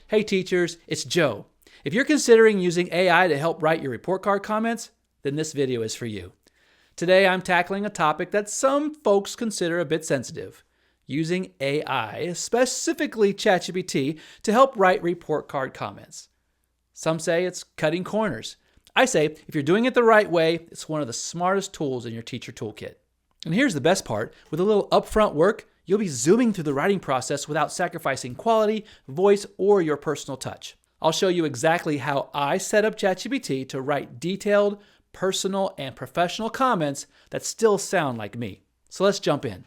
Hey teachers, it's Joe. If you're considering using AI to help write your report card comments, then this video is for you. Today I'm tackling a topic that some folks consider a bit sensitive: using AI, specifically ChatGPT, to help write report card comments. Some say it's cutting corners. I say if you're doing it the right way, it's one of the smartest tools in your teacher toolkit. And here's the best part: with a little upfront work, you'll be zooming through the writing process without sacrificing quality, voice, or your personal touch. I'll show you exactly how I set up ChatGPT to write detailed, personal, and professional comments that still sound like me. So let's jump in.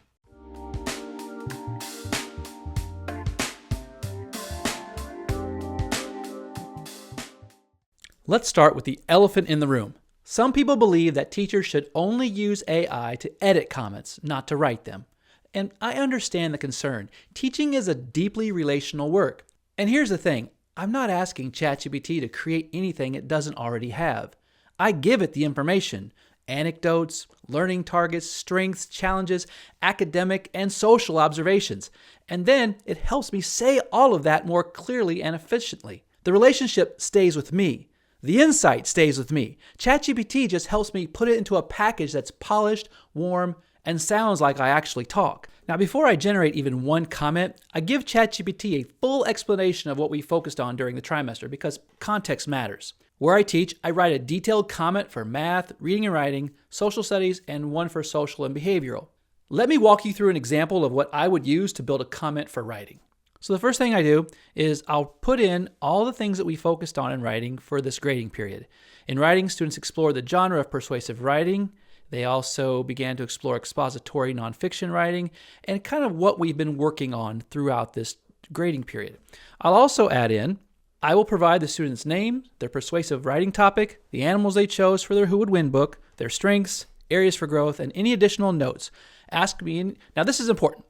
Let's start with the elephant in the room. Some people believe that teachers should only use AI to edit comments, not to write them. And I understand the concern. Teaching is a deeply relational work. And here's the thing: I'm not asking ChatGPT to create anything it doesn't already have. I give it the information: anecdotes, learning targets, strengths, challenges, academic and social observations. And then it helps me say all of that more clearly and efficiently. The relationship stays with me. The insight stays with me. ChatGPT just helps me put it into a package that's polished, warm, and sounds like I actually talk. Now, before I generate even one comment, I give ChatGPT a full explanation of what we focused on during the trimester, because context matters. Where I teach, I write a detailed comment for math, reading and writing, social studies, and one for social and behavioral. Let me walk you through an example of what I would use to build a comment for writing. So the first thing I do is I'll put in all the things that we focused on in writing for this grading period. In writing, students explore the genre of persuasive writing. They also began to explore expository nonfiction writing and kind of what we've been working on throughout this grading period. I'll also add in, I will provide the student's name, their persuasive writing topic, the animals they chose for their Who Would Win book, their strengths, areas for growth, and any additional notes. Now this is important.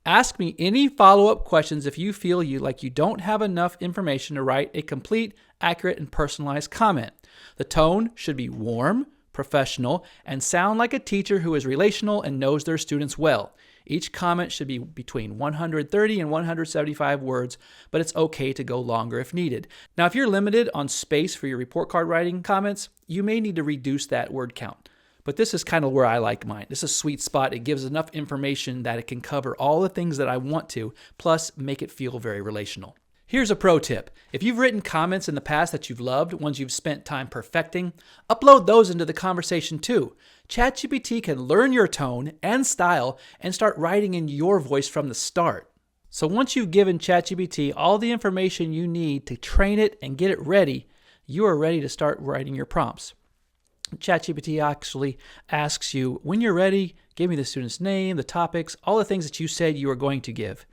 Ask me any follow-up questions if you feel like you don't have enough information to write a complete, accurate, and personalized comment. The tone should be warm, professional, and sound like a teacher who is relational and knows their students well. Each comment should be between 130 and 175 words, but it's okay to go longer if needed. Now, if you're limited on space for your report card writing comments, you may need to reduce that word count. But this is kind of where I like mine. This is a sweet spot. It gives enough information that it can cover all the things that I want to, plus make it feel very relational. Here's a pro tip. If you've written comments in the past that you've loved, ones you've spent time perfecting, upload those into the conversation too. ChatGPT can learn your tone and style and start writing in your voice from the start. So once you've given ChatGPT all the information you need to train it and get it ready, you are ready to start writing your prompts. ChatGPT actually asks you, when you're ready, give me the student's name, the topics, all the things that you said you were going to give.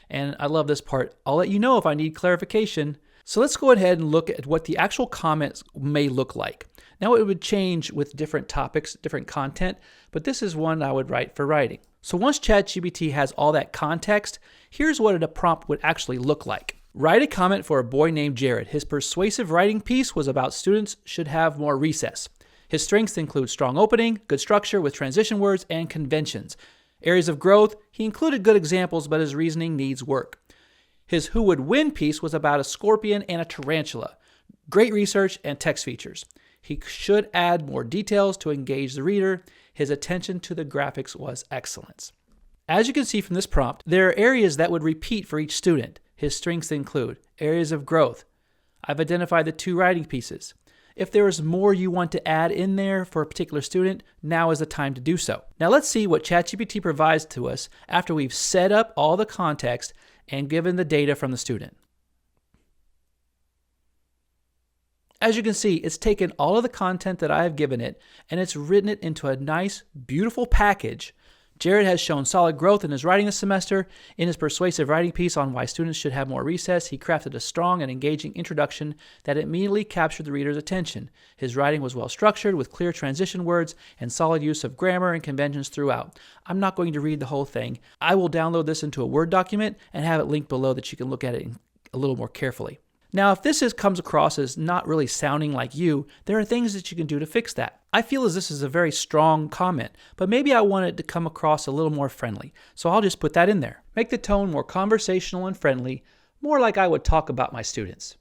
And I love this part. I'll let you know if I need clarification. So let's go ahead and look at what the actual comments may look like. Now, it would change with different topics, different content, but this is one I would write for writing. So once ChatGPT has all that context, here's what a prompt would actually look like. Write a comment for a boy named Jared. His persuasive writing piece was about students should have more recess. His strengths include strong opening, good structure with transition words, and conventions. Areas of growth, he included good examples, but his reasoning needs work. His Who Would Win piece was about a scorpion and a tarantula. Great research and text features. He should add more details to engage the reader. His attention to the graphics was excellent. As you can see from this prompt, there are areas that would repeat for each student. His strengths include areas of growth. I've identified the 2 writing pieces. If there is more you want to add in there for a particular student, now is the time to do so. Now let's see what ChatGPT provides to us after we've set up all the context and given the data from the student. As you can see, it's taken all of the content that I have given it and it's written it into a nice, beautiful package. Jared has shown solid growth in his writing this semester. In his persuasive writing piece on why students should have more recess, he crafted a strong and engaging introduction that immediately captured the reader's attention. His writing was well structured with clear transition words and solid use of grammar and conventions throughout. I'm not going to read the whole thing. I will download this into a Word document and have it linked below that you can look at it a little more carefully. Now, if this comes across as not really sounding like you, there are things that you can do to fix that. I feel as this is a very strong comment, but maybe I want it to come across a little more friendly, so I'll just put that in there. Make the tone more conversational and friendly. more like I would talk about my students.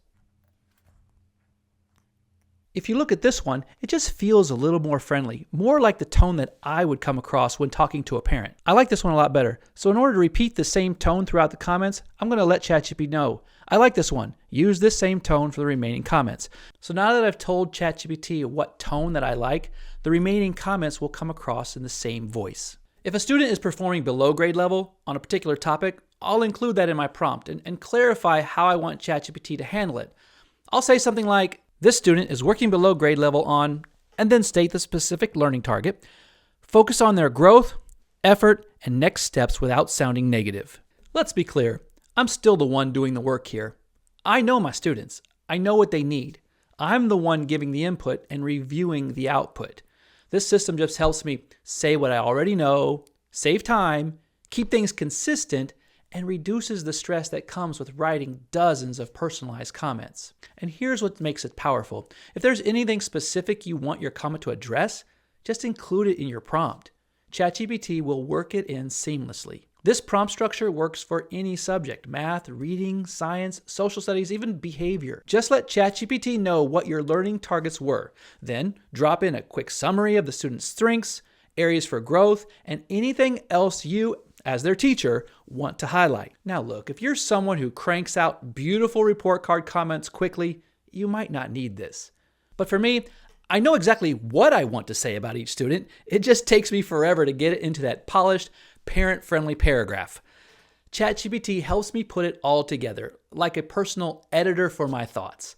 If you look at this one, it just feels a little more friendly, more like the tone that I would come across when talking to a parent. I like this one a lot better. So in order to repeat the same tone throughout the comments, I'm going to let ChatGPT know. I like this one. Use this same tone for the remaining comments. So now that I've told ChatGPT what tone that I like, the remaining comments will come across in the same voice. If a student is performing below grade level on a particular topic, I'll include that in my prompt and clarify how I want ChatGPT to handle it. I'll say something like, this student is working below grade level on, and then state the specific learning target. Focus on their growth, effort, and next steps without sounding negative. Let's be clear, I'm still the one doing the work here. I know my students. I know what they need. I'm the one giving the input and reviewing the output. This system just helps me say what I already know, save time, keep things consistent, and reduces the stress that comes with writing dozens of personalized comments. And here's what makes it powerful. If there's anything specific you want your comment to address, just include it in your prompt. ChatGPT will work it in seamlessly. This prompt structure works for any subject: math, reading, science, social studies, even behavior. Just let ChatGPT know what your learning targets were. Then drop in a quick summary of the student's strengths, areas for growth, and anything else you, as their teacher, want to highlight. Now look, if you're someone who cranks out beautiful report card comments quickly, you might not need this. But for me, I know exactly what I want to say about each student. It just takes me forever to get it into that polished, parent-friendly paragraph. ChatGPT helps me put it all together, like a personal editor for my thoughts.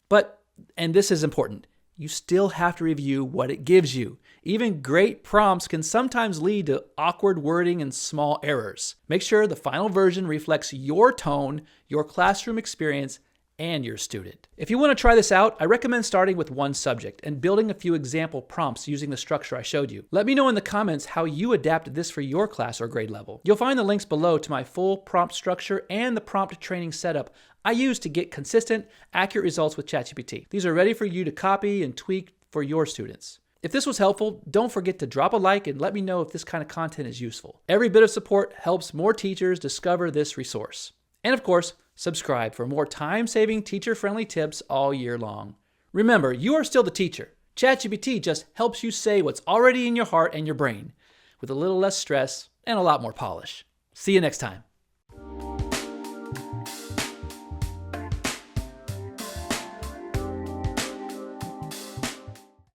But, and this is important, you still have to review what it gives you. Even great prompts can sometimes lead to awkward wording and small errors. Make sure the final version reflects your tone, your classroom experience, and your student. If you want to try this out, I recommend starting with one subject and building a few example prompts using the structure I showed you. Let me know in the comments how you adapted this for your class or grade level. You'll find the links below to my full prompt structure and the prompt training setup I use to get consistent, accurate results with ChatGPT. These are ready for you to copy and tweak for your students. If this was helpful, don't forget to drop a like and let me know if this kind of content is useful. Every bit of support helps more teachers discover this resource. And of course, subscribe for more time-saving, teacher-friendly tips all year long. Remember, you are still the teacher. ChatGPT just helps you say what's already in your heart and your brain, with a little less stress and a lot more polish. See you next time.